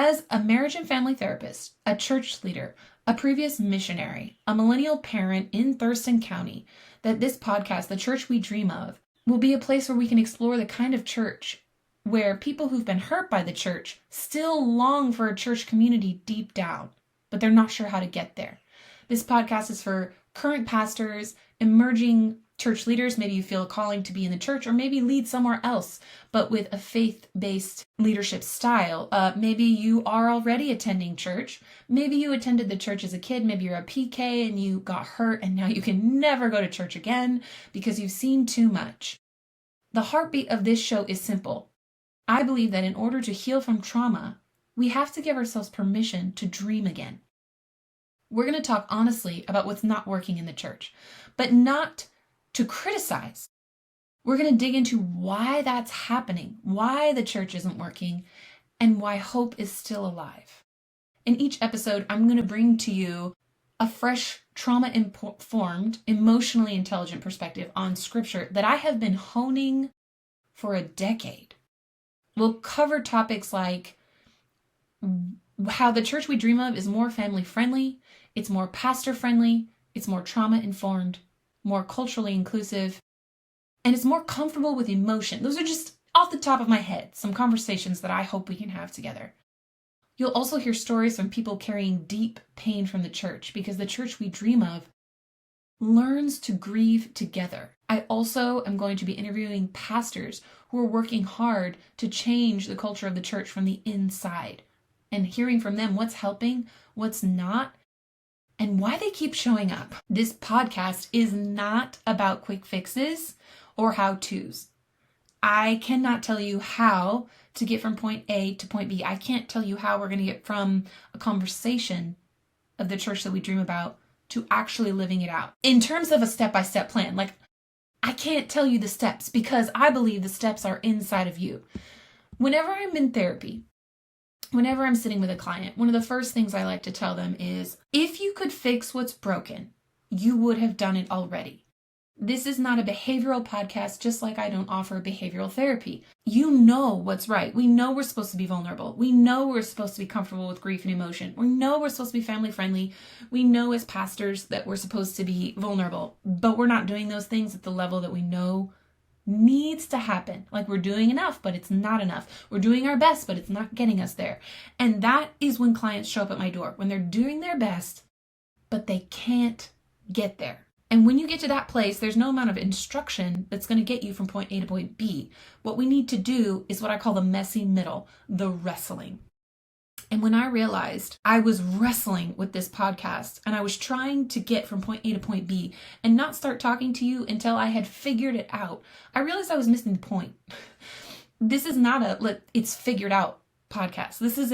As a marriage and family therapist, a church leader, a previous missionary, a millennial parent in Thurston County, that this podcast, The Church We Dream Of, will be a place where we can explore the kind of church where people who've been hurt by the church still long for a church community deep down, but they're not sure how to get there. This podcast is for current pastors, emerging church leaders. Maybe you feel a calling to be in the church or maybe lead somewhere else, but with a faith-based leadership style. Maybe you are already attending church. Maybe you attended the church as a kid. Maybe you're a PK and you got hurt and now you can never go to church again because you've seen too much. The heartbeat of this show is simple. I believe that in order to heal from trauma, we have to give ourselves permission to dream again. We're going to talk honestly about what's not working in the church, but not to criticize. We're going to dig into why that's happening, why the church isn't working, and why hope is still alive. In each episode, I'm going to bring to you a fresh, trauma-informed, emotionally intelligent perspective on Scripture that I have been honing for a decade. We'll cover topics like how the church we dream of is more family-friendly, it's more pastor-friendly, it's more trauma-informed, more culturally inclusive, and it's more comfortable with emotion. Those are just off the top of my head, some conversations that I hope we can have together. You'll also hear stories from people carrying deep pain from the church because the church we dream of learns to grieve together. I also am going to be interviewing pastors who are working hard to change the culture of the church from the inside and hearing from them what's helping, what's not, and why they keep showing up. This podcast is not about quick fixes or how-tos. I cannot tell you how to get from point A to point B. I can't tell you how we're going to get from a conversation of the church that we dream about to actually living it out. In terms of a step-by-step plan, I can't tell you the steps because I believe the steps are inside of you. Whenever I'm in therapy, whenever I'm sitting with a client, one of the first things I like to tell them is, if you could fix what's broken, you would have done it already. This is not a behavioral podcast, just like I don't offer behavioral therapy. You know what's right. We know we're supposed to be vulnerable. We know we're supposed to be comfortable with grief and emotion. We know we're supposed to be family friendly. We know as pastors that we're supposed to be vulnerable, but we're not doing those things at the level that we know needs to happen. Like we're doing enough, but it's not enough. We're doing our best, but it's not getting us there. And that is when clients show up at my door, when they're doing their best, but they can't get there. And when you get to that place, there's no amount of instruction that's going to get you from point A to point B. What we need to do is what I call the messy middle, the wrestling. And when I realized I was wrestling with this podcast and I was trying to get from point A to point B and not start talking to you until I had figured it out, I realized I was missing the point. This is not it's figured out podcast. This is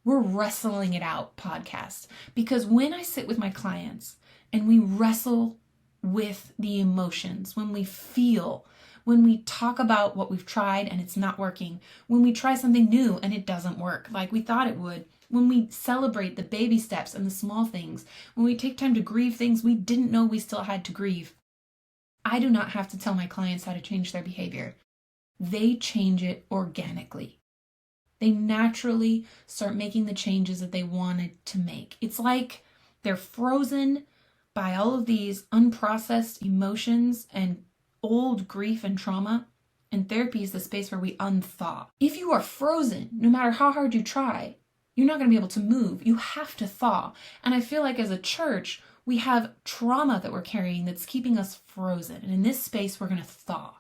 we're wrestling it out podcast. Because when I sit with my clients and we wrestle with the emotions, when we feel, when we talk about what we've tried and it's not working, when we try something new and it doesn't work like we thought it would, when we celebrate the baby steps and the small things, when we take time to grieve things we didn't know we still had to grieve, I do not have to tell my clients how to change their behavior. They change it organically. They naturally start making the changes that they wanted to make. It's like they're frozen by all of these unprocessed emotions and old grief and trauma, and therapy is the space where we unthaw. If you are frozen, no matter how hard you try, you're not going to be able to move. You have to thaw. And I feel like as a church, we have trauma that we're carrying that's keeping us frozen. And in this space, we're going to thaw.